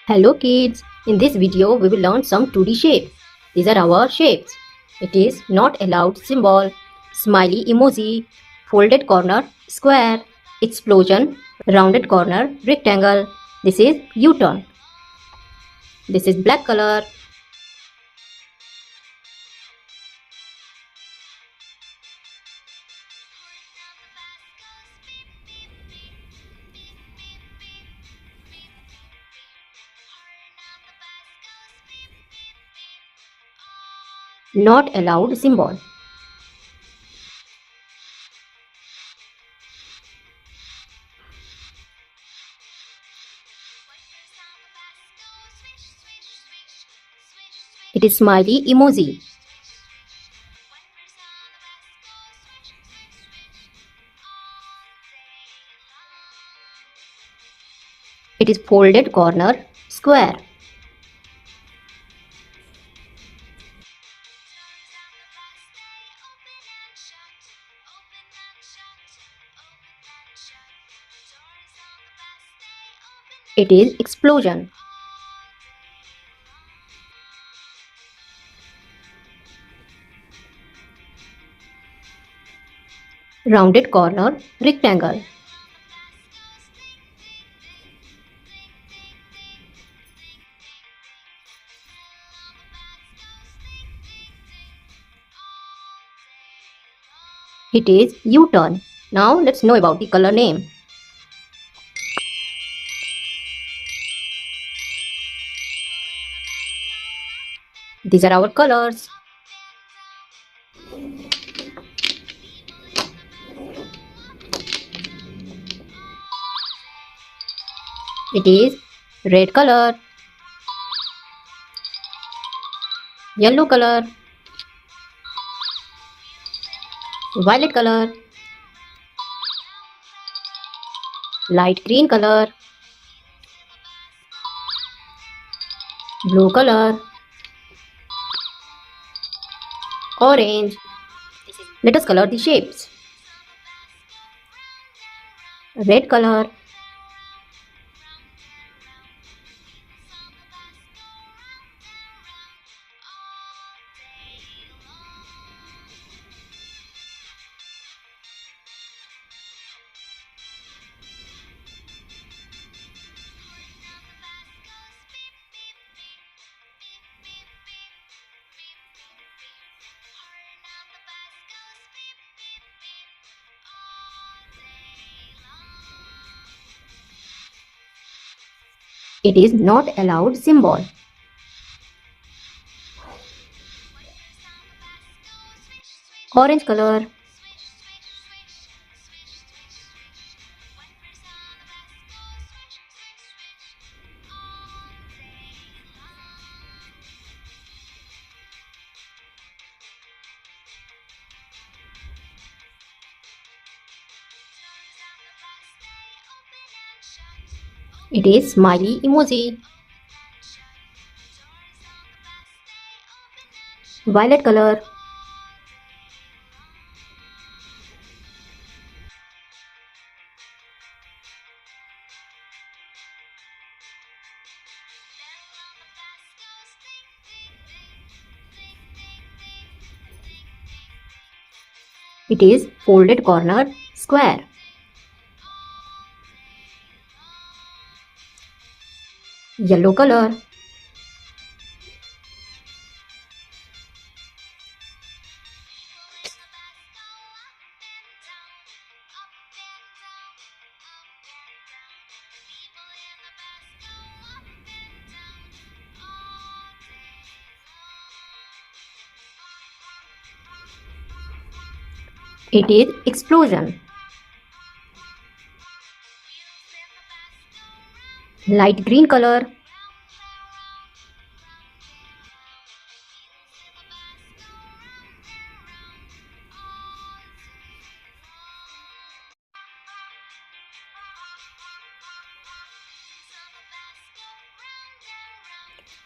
Hello kids, in this video we will learn some 2D shapes. These are our shapes. It is not allowed symbol, smiley emoji, folded corner, square, explosion, rounded corner, rectangle. This is U-turn. This is black color. Not allowed symbol. It is smiley emoji. It is folded corner, square. It is explosion. Rounded corner, rectangle. It is U-turn. Now let's know about the color name. These are our colors. It is red color, yellow color, violet color, light green color, blue color, orange. Let us color the shapes. Red color, it is not allowed symbol. Orange color, it is smiley emoji. Violet color, it is folded corner, square. Yellow color, it is explosion. Light green color,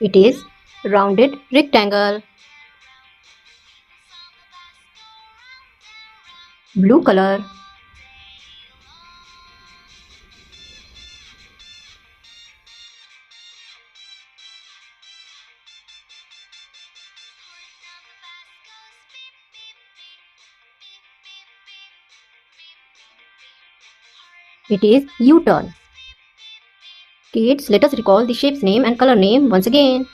it is rounded rectangle. Blue color, It is U-turn. Kids, let us recall the shape's name and color name once again.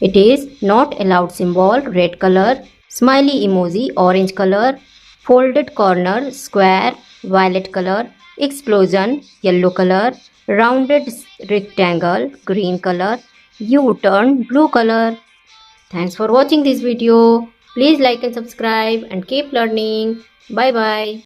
It is not allowed symbol, red color, smiley emoji, orange color, folded corner, square, violet color, explosion, yellow color, rounded rectangle, green color, U-turn, blue color. Thanks for watching this video. Please like and subscribe and keep learning. Bye bye.